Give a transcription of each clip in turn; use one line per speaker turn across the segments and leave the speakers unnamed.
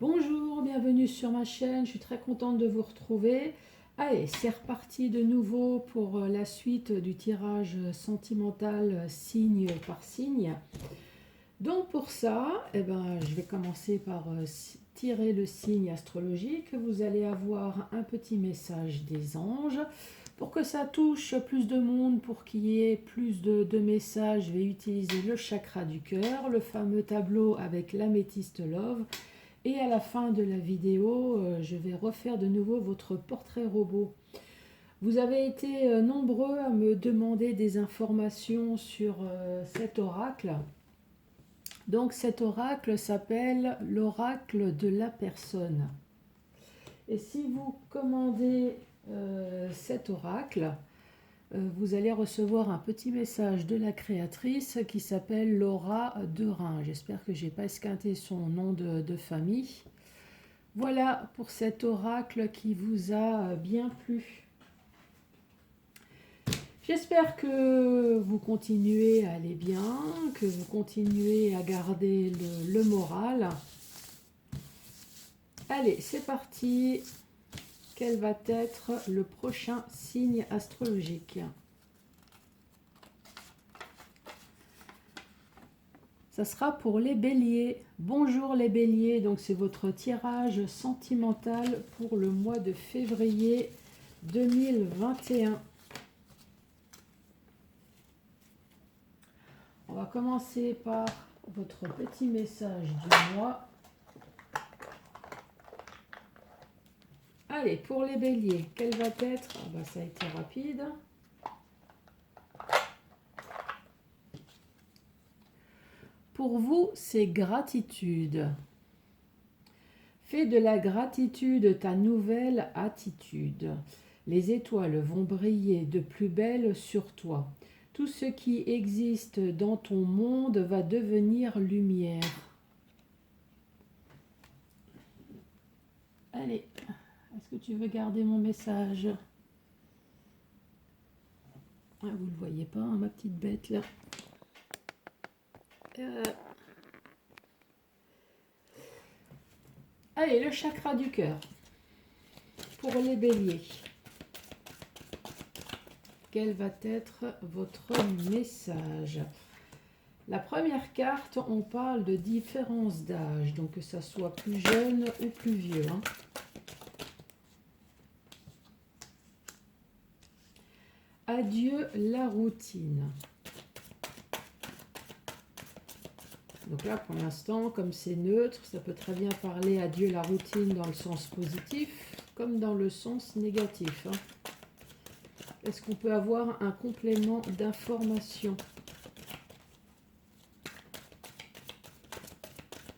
Bonjour, bienvenue sur ma chaîne, je suis très contente de vous retrouver. Allez, c'est reparti de nouveau pour la suite du tirage sentimental signe par signe. Donc pour ça, je vais commencer par tirer le signe astrologique. Vous allez avoir un petit message des anges. Pour que ça touche plus de monde, pour qu'il y ait plus de messages, je vais utiliser le chakra du cœur, le fameux tableau avec l'améthyste love. Et à la fin de la vidéo, je vais refaire de nouveau votre portrait robot. Vous avez été nombreux à me demander des informations sur cet oracle. Donc cet oracle s'appelle l'oracle de la personne. Et si vous commandez cet oracle, vous allez recevoir un petit message de la créatrice qui s'appelle Laura Derain. J'espère que je n'ai pas esquinté son nom de famille. Voilà pour cet oracle qui vous a bien plu. J'espère que vous continuez à aller bien, que vous continuez à garder le moral. Allez, c'est parti. Quel va être le prochain signe astrologique? Ça sera pour les béliers. Bonjour les béliers, donc c'est votre tirage sentimental pour le mois de février 2021. On va commencer par votre petit message du mois. Allez, pour les béliers, quel va être... ça a été rapide. Pour vous, c'est gratitude. Fais de la gratitude ta nouvelle attitude. Les étoiles vont briller de plus belle sur toi. Tout ce qui existe dans ton monde va devenir lumière. Allez, est-ce que tu veux garder mon message? Vous ne le voyez pas, hein, ma petite bête là. Allez, le chakra du cœur pour les béliers. Quel va être votre message? La première carte, on parle de différence d'âge, donc que ça soit plus jeune ou plus vieux. Adieu la routine. Donc là, pour l'instant, comme c'est neutre, ça peut très bien parler adieu la routine dans le sens positif, comme dans le sens négatif. Est-ce qu'on peut avoir un complément d'information?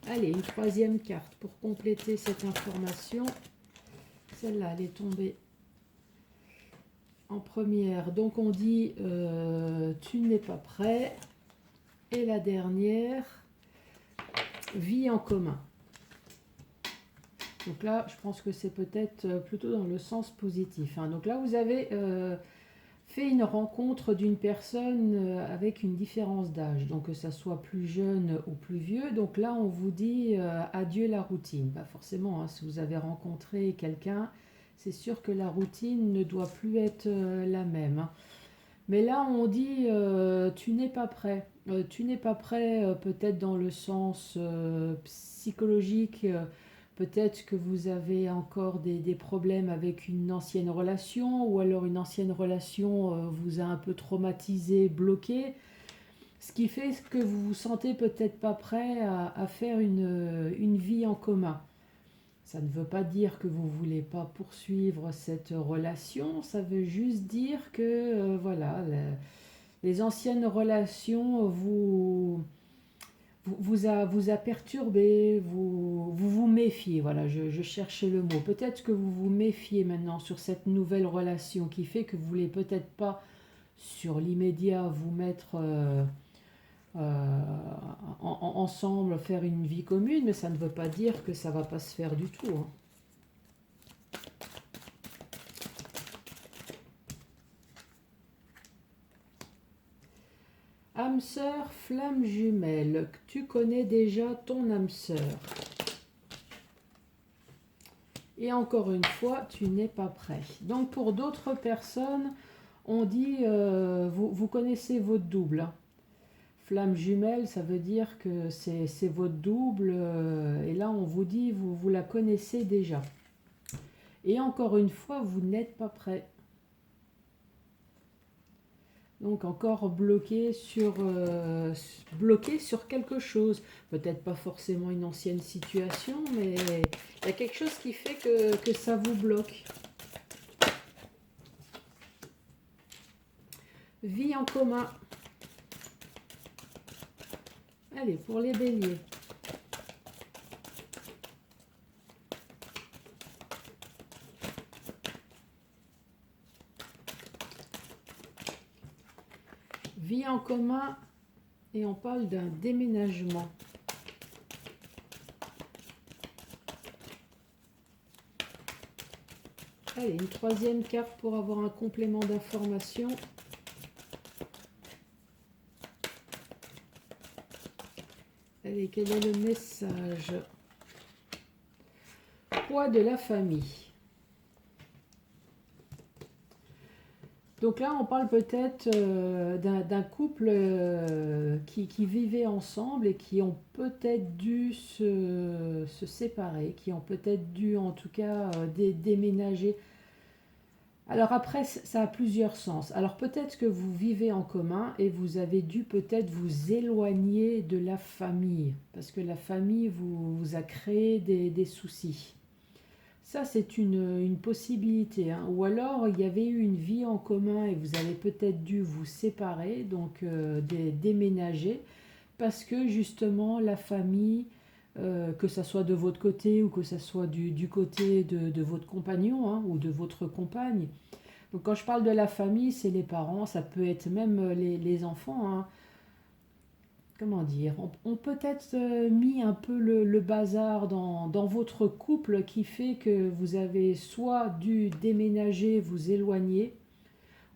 Allez, une troisième carte pour compléter cette information. Celle-là, elle est tombée en première. Donc on dit tu n'es pas prêt. Et la dernière, vie en commun. Donc là, je pense que c'est peut-être plutôt dans le sens positif. Donc là, vous avez fait une rencontre d'une personne avec une différence d'âge. Donc que ça soit plus jeune ou plus vieux. Donc là, on vous dit adieu la routine. Forcément, si vous avez rencontré quelqu'un, c'est sûr que la routine ne doit plus être la même. Mais là, on dit tu n'es pas prêt. Tu n'es pas prêt peut-être dans le sens psychologique. Peut-être que vous avez encore des problèmes avec une ancienne relation ou alors une ancienne relation vous a un peu traumatisé, bloqué. Ce qui fait que vous vous sentez peut-être pas prêt à faire une vie en commun. Ça ne veut pas dire que vous ne voulez pas poursuivre cette relation, ça veut juste dire que les anciennes relations vous a perturbé, vous méfiez, voilà, je cherchais le mot. Peut-être que vous vous méfiez maintenant sur cette nouvelle relation qui fait que vous ne voulez peut-être pas sur l'immédiat vous mettre ensemble, faire une vie commune, mais ça ne veut pas dire que ça ne va pas se faire du tout. Âme sœur, flamme jumelle, tu connais déjà ton âme sœur. Et encore une fois, tu n'es pas prêt. Donc pour d'autres personnes, on dit, vous connaissez votre double. Hein. Flamme jumelle, ça veut dire que c'est votre double. Et là, on vous dit, vous la connaissez déjà. Et encore une fois, vous n'êtes pas prêt. Donc encore bloqué sur quelque chose. Peut-être pas forcément une ancienne situation, mais il y a quelque chose qui fait que ça vous bloque. Vie en commun. Allez, pour les béliers. Vie en commun et on parle d'un déménagement. Allez, une troisième carte pour avoir un complément d'information. Allez, quel est le message? Poids de la famille. Donc là, on parle peut-être d'un couple qui vivait ensemble et qui ont peut-être dû se séparer, qui ont peut-être dû en tout cas déménager. Alors après, ça a plusieurs sens. Alors peut-être que vous vivez en commun et vous avez dû peut-être vous éloigner de la famille, parce que la famille vous a créé des soucis. Ça, c'est une possibilité. Hein. Ou alors, il y avait eu une vie en commun et vous avez peut-être dû vous séparer, donc déménager, parce que justement, la famille, que ça soit de votre côté ou que ça soit du côté de votre compagnon hein, ou de votre compagne. Donc, quand je parle de la famille, c'est les parents, ça peut être même les enfants. Hein. Comment dire, on peut-être mis un peu le bazar dans votre couple qui fait que vous avez soit dû déménager, vous éloigner,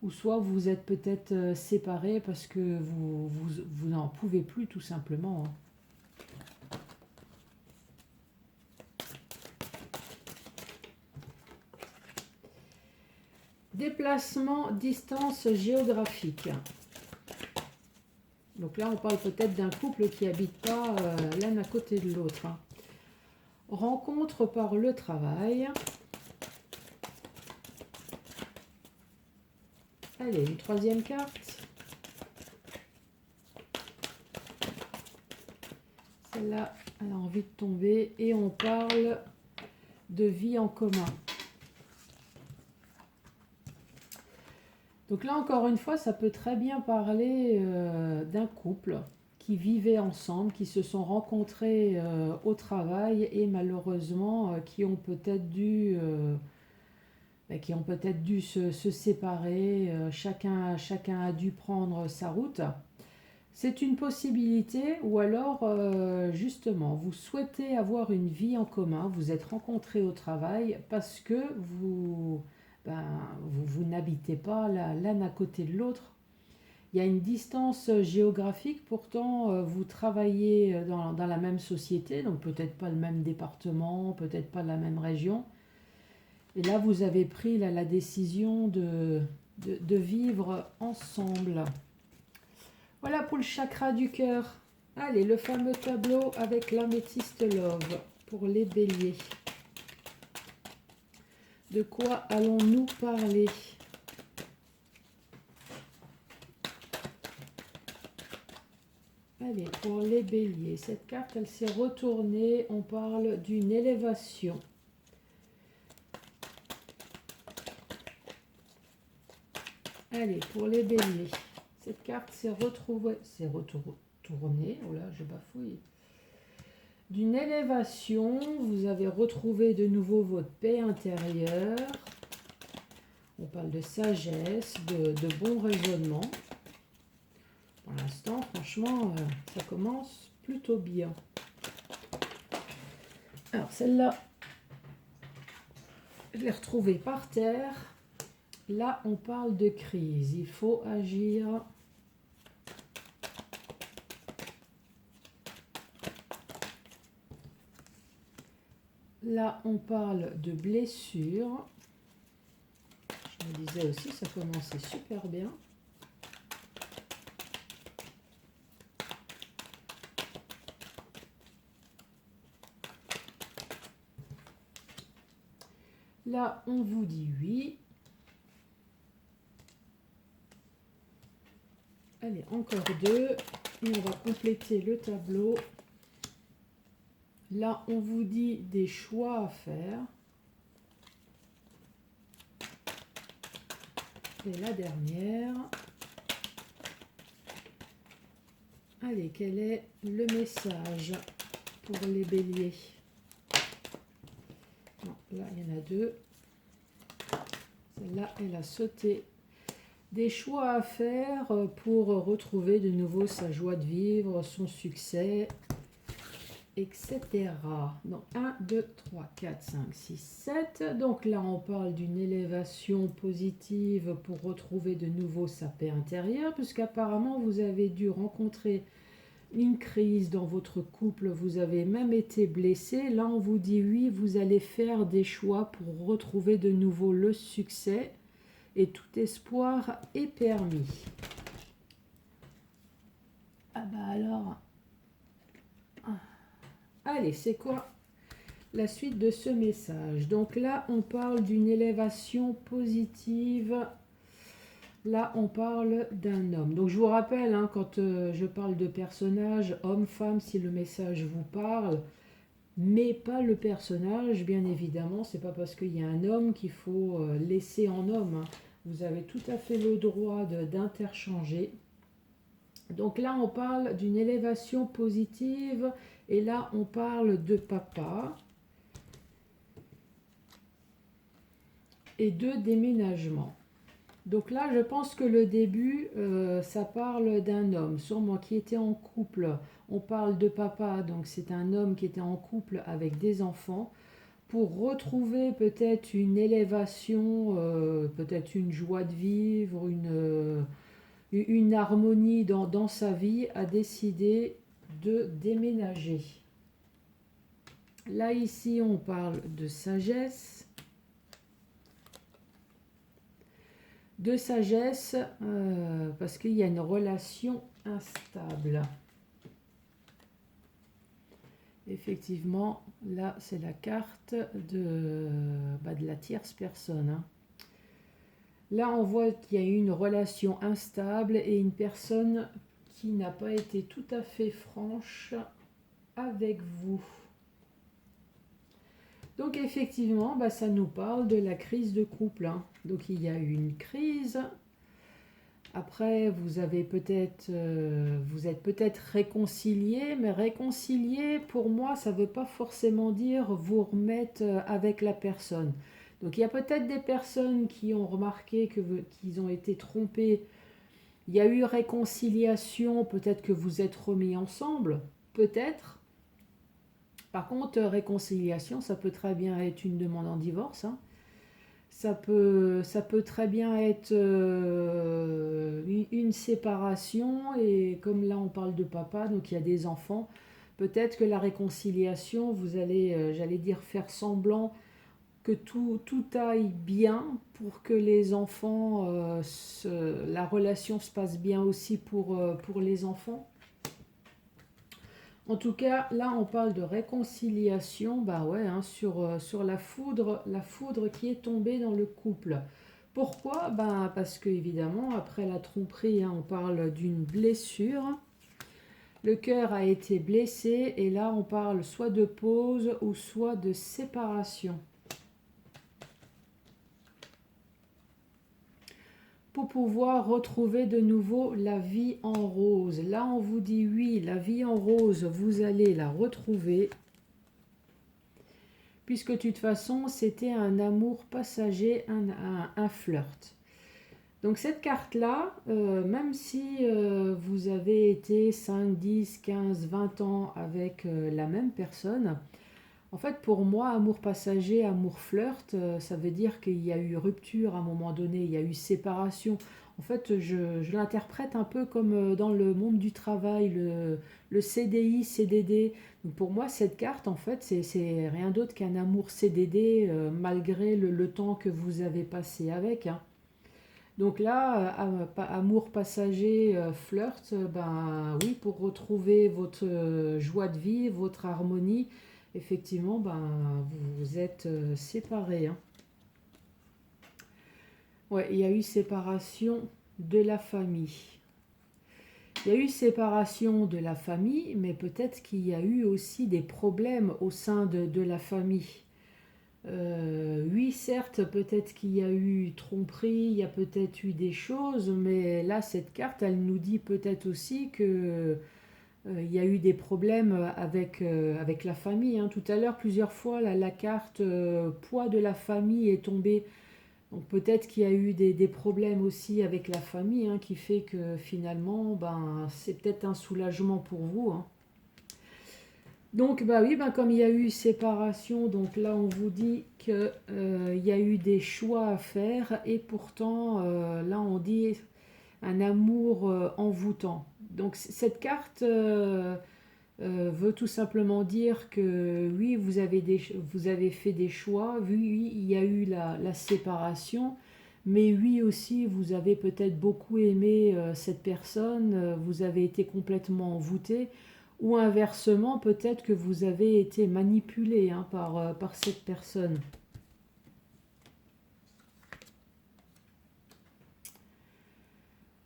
ou soit vous êtes peut-être séparés parce que vous n'en pouvez plus tout simplement. Hein. Déplacement, distance géographique. Donc là, on parle peut-être d'un couple qui n'habite pas l'un à côté de l'autre. Hein. Rencontre par le travail. Allez, une troisième carte. Celle-là, elle a envie de tomber. Et on parle de vie en commun. Donc là, encore une fois, ça peut très bien parler d'un couple qui vivaient ensemble, qui se sont rencontrés au travail et malheureusement qui ont peut-être dû, se séparer. Chacun a dû prendre sa route. C'est une possibilité ou alors justement vous souhaitez avoir une vie en commun, vous êtes rencontrés au travail parce que vous n'habitez pas l'un à côté de l'autre. Il y a une distance géographique, pourtant vous travaillez dans la même société, donc peut-être pas le même département, peut-être pas la même région. Et là, vous avez pris la décision de vivre ensemble. Voilà pour le chakra du cœur. Allez, le fameux tableau avec l'améthyste love pour les béliers. De quoi allons-nous parler? Allez, pour les béliers, cette carte, elle s'est retournée. On parle d'une élévation. Allez, pour les béliers, cette carte s'est retournée. Oh là, je bafouille. D'une élévation, vous avez retrouvé de nouveau votre paix intérieure. On parle de sagesse, de bon raisonnement. Pour l'instant, franchement, ça commence plutôt bien. Alors, celle-là, je l'ai retrouvée par terre. Là, on parle de crise. Il faut agir. Là, on parle de blessure. Je me disais aussi, ça commençait super bien. Là, on vous dit oui. Allez, encore 2. Et on va compléter le tableau. Là, on vous dit des choix à faire. Et la dernière. Allez, quel est le message pour les béliers? Non, là, il y en a 2. Celle-là, elle a sauté. Des choix à faire pour retrouver de nouveau sa joie de vivre, son succès, etc. Donc 1, 2, 3, 4, 5, 6, 7. Donc là, on parle d'une élévation positive pour retrouver de nouveau sa paix intérieure, puisqu'apparemment, vous avez dû rencontrer une crise dans votre couple, vous avez même été blessé. Là, on vous dit oui, vous allez faire des choix pour retrouver de nouveau le succès. Et tout espoir est permis. Ah bah alors... Allez, c'est quoi la suite de ce message? Donc là, on parle d'une élévation positive. Là, on parle d'un homme. Donc je vous rappelle, hein, quand je parle de personnage, homme, femme, si le message vous parle, mais pas le personnage, bien évidemment. C'est pas parce qu'il y a un homme qu'il faut laisser en homme, hein. Vous avez tout à fait le droit d'interchanger. Donc là, on parle d'une élévation positive. Et là, on parle de papa. Et de déménagement. Donc là, je pense que le début, ça parle d'un homme, sûrement qui était en couple. On parle de papa, donc c'est un homme qui était en couple avec des enfants. Pour retrouver peut-être une élévation, peut-être une joie de vivre, une harmonie dans sa vie, a décidé de déménager. Là, ici, on parle de sagesse. De sagesse, parce qu'il y a une relation instable. Effectivement, là, c'est la carte de la tierce personne, hein. Là, on voit qu'il y a une relation instable et une personne qui n'a pas été tout à fait franche avec vous. Donc, effectivement, ça nous parle de la crise de couple, hein. Donc, il y a eu une crise. Après, vous êtes peut-être réconciliés, mais réconcilier, pour moi, ça ne veut pas forcément dire vous remettre avec la personne. Donc, il y a peut-être des personnes qui ont remarqué qu'ils ont été trompés. Il y a eu réconciliation, peut-être que vous êtes remis ensemble, peut-être. Par contre, réconciliation, ça peut très bien être une demande en divorce, hein. Ça peut très bien être une séparation, et comme là on parle de papa, donc il y a des enfants, peut-être que la réconciliation, vous allez, j'allais dire, faire semblant que tout aille bien pour que les enfants, la relation se passe bien aussi pour les enfants. En tout cas, là, on parle de réconciliation, hein, sur la foudre qui est tombée dans le couple. Pourquoi? Parce que, évidemment, après la tromperie, hein, on parle d'une blessure. Le cœur a été blessé et là, on parle soit de pause ou soit de séparation. Pour pouvoir retrouver de nouveau la vie en rose. Là, on vous dit oui, la vie en rose, vous allez la retrouver. Puisque de toute façon, c'était un amour passager, un flirt. Donc cette carte-là, même si vous avez été 5, 10, 15, 20 ans avec la même personne, en fait, pour moi, amour passager, amour flirt, ça veut dire qu'il y a eu rupture à un moment donné, il y a eu séparation. En fait, je l'interprète un peu comme dans le monde du travail, le CDI, CDD. Donc pour moi, cette carte, en fait, c'est rien d'autre qu'un amour CDD, malgré le temps que vous avez passé avec, hein. Donc là, amour passager, flirt, ben oui, pour retrouver votre joie de vivre, votre harmonie, effectivement, ben vous vous êtes séparés, hein. Ouais, il y a eu séparation de la famille. Il y a eu séparation de la famille, mais peut-être qu'il y a eu aussi des problèmes au sein de la famille. Oui, certes, peut-être qu'il y a eu tromperie, il y a peut-être eu des choses, mais là, cette carte, elle nous dit peut-être aussi que il y a eu des problèmes avec la famille, hein. Tout à l'heure, plusieurs fois, la carte poids de la famille est tombée. Donc peut-être qu'il y a eu des problèmes aussi avec la famille, hein, qui fait que finalement, ben, c'est peut-être un soulagement pour vous, hein. Donc bah oui, ben, comme il y a eu séparation, donc là on vous dit que il y a eu des choix à faire et pourtant là on dit un amour envoûtant. Donc cette carte veut tout simplement dire que oui, vous avez fait des choix, oui, oui, il y a eu la séparation, mais oui aussi, vous avez peut-être beaucoup aimé cette personne, vous avez été complètement envoûté, ou inversement, peut-être que vous avez été manipulé, hein, par cette personne.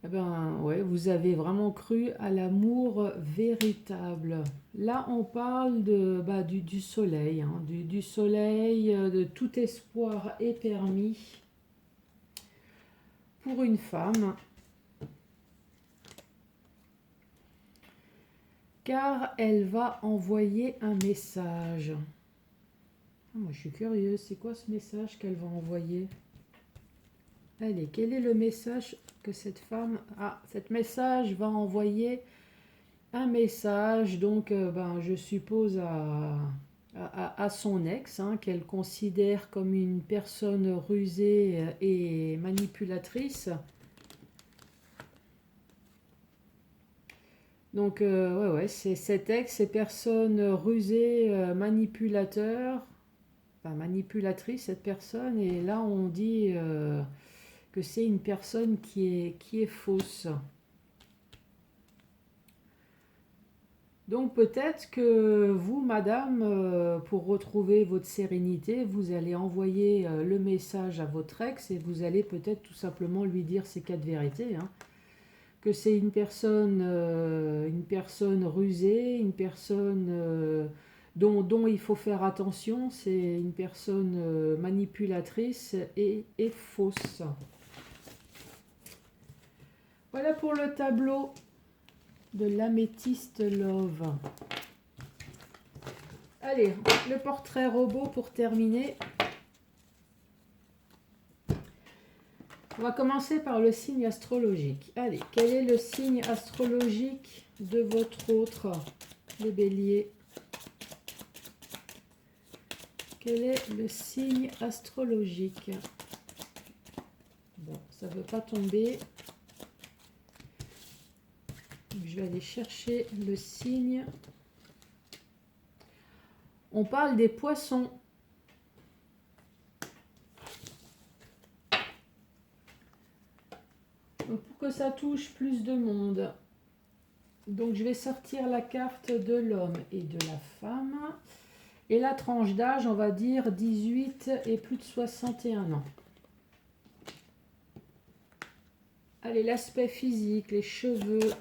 Eh ben, ouais, vous avez vraiment cru à l'amour véritable. Là, on parle du soleil, hein, du soleil, de tout espoir est permis pour une femme, car elle va envoyer un message. Ah, moi, je suis curieuse, c'est quoi ce message qu'elle va envoyer? Allez, quel est le message que cette femme... Ah, cette message va envoyer un message, donc ben, je suppose à son ex, hein, qu'elle considère comme une personne rusée et manipulatrice. Donc ouais, ouais, c'est cet ex, ces personnes rusées, manipulateur, enfin manipulatrice cette personne, et là on dit que c'est une personne qui est fausse. Donc peut-être que vous, madame, pour retrouver votre sérénité, vous allez envoyer le message à votre ex et vous allez peut-être tout simplement lui dire ces quatre vérités, hein. Que c'est une personne rusée, une personne dont il faut faire attention, c'est une personne manipulatrice et fausse. Voilà pour le tableau de l'améthyste love. Allez, le portrait robot pour terminer. On va commencer par le signe astrologique. Allez, quel est le signe astrologique de votre autre, les béliers? Quel est le signe astrologique? Bon, ça ne veut pas tomber. Je vais aller chercher le signe. On parle des poissons. Donc pour que ça touche plus de monde, donc je vais sortir la carte de l'homme et de la femme. Et la tranche d'âge, on va dire 18 et plus de 61 ans. Allez, l'aspect physique, les cheveux,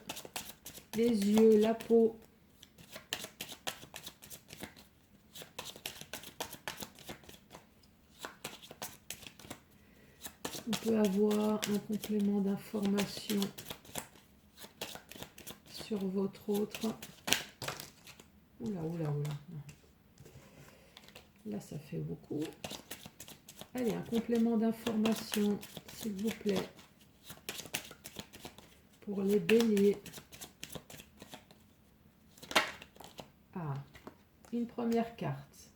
les yeux, la peau. On peut avoir un complément d'information sur votre autre. Oula, oula, oula. Là, ça fait beaucoup. Allez, un complément d'information, s'il vous plaît, pour les béliers. Ah, une première carte.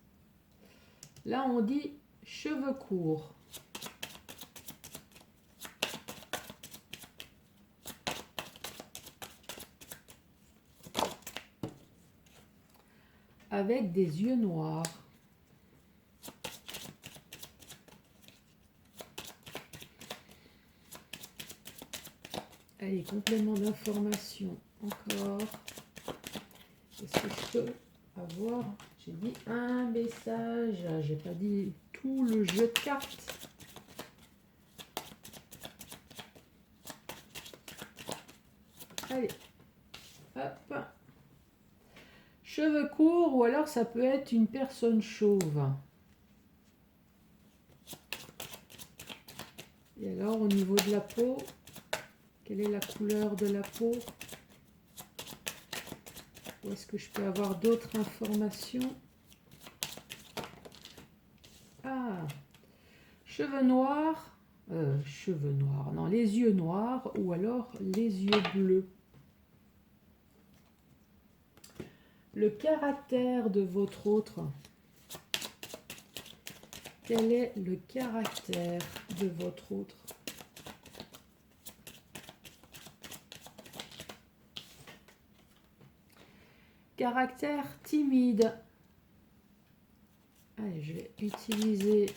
Là, on dit cheveux courts. avec des yeux noirs. Allez, complément d'information encore. Est-ce que je peux avoir... J'ai dit un message, j'ai pas dit tout le jeu de cartes. Allez, hop. Cheveux courts ou alors ça peut être une personne chauve. Et alors au niveau de la peau, quelle est la couleur de la peau? Ou est-ce que je peux avoir d'autres informations? Ah, cheveux noirs, non, les yeux noirs ou alors les yeux bleus. Le caractère de votre autre. Quel est le caractère de votre autre? Caractère timide. Allez, je vais utiliser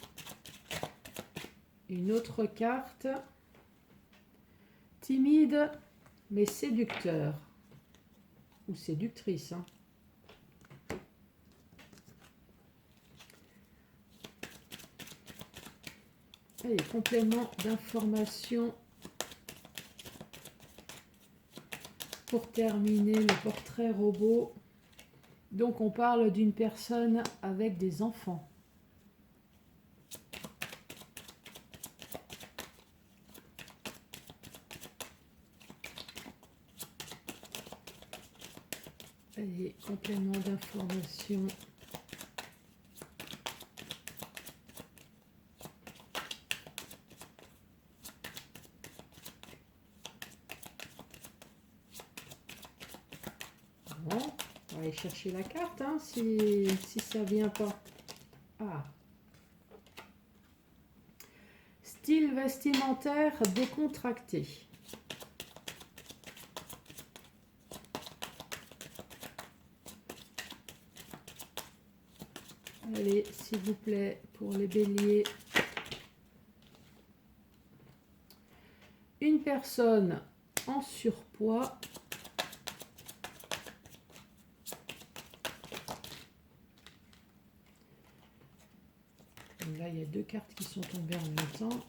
une autre carte. Timide, mais séducteur. Ou séductrice. Hein. Allez, complément d'information pour terminer le portrait robot. Donc on parle d'une personne avec des enfants. Allez, complément d'information. Bon, on va aller chercher la carte, hein, si ça vient pas. Ah. Style vestimentaire décontracté. Allez, s'il vous plaît, pour les béliers. Une personne en surpoids. Là, il y a deux cartes qui sont tombées en même temps.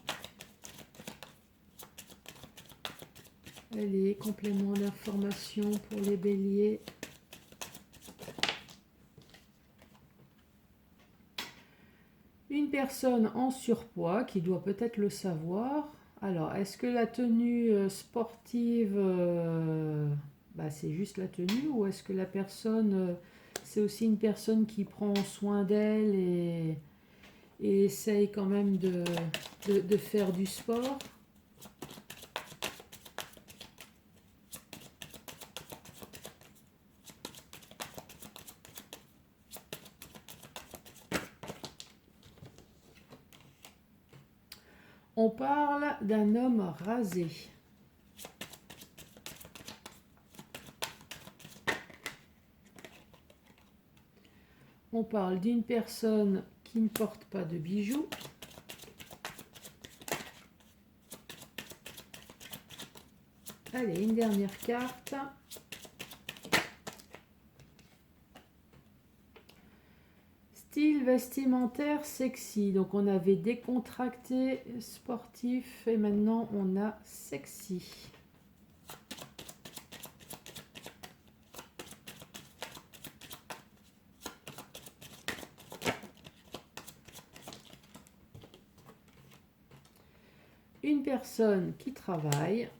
Allez, complément d'information pour les béliers. Une personne en surpoids qui doit peut-être le savoir. Alors, est-ce que la tenue sportive, c'est juste la tenue, ou est-ce que la personne, c'est aussi une personne qui prend soin d'elle et essaye quand même de faire du sport? On parle d'un homme rasé. On parle d'une personne qui ne porte pas de bijoux. Allez, une dernière carte. Style vestimentaire sexy. Donc on avait décontracté, sportif et maintenant on a sexy. Une personne qui travaille.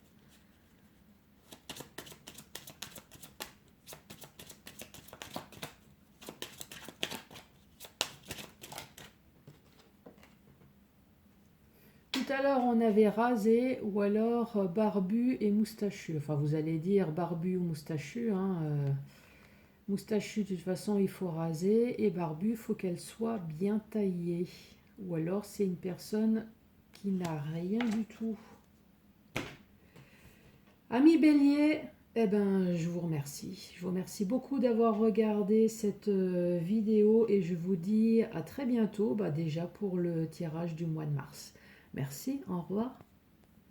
Tout à l'heure, on avait rasé ou alors barbu et moustachu. Enfin, vous allez dire barbu ou moustachu. Hein, moustachu, de toute façon, il faut raser. Et barbu, il faut qu'elle soit bien taillée. Ou alors, c'est une personne qui n'a rien du tout. Ami Bélier, Eh ben, je vous remercie. Je vous remercie beaucoup d'avoir regardé cette vidéo et je vous dis à très bientôt, bah, déjà pour le tirage du mois de mars. Merci, au revoir.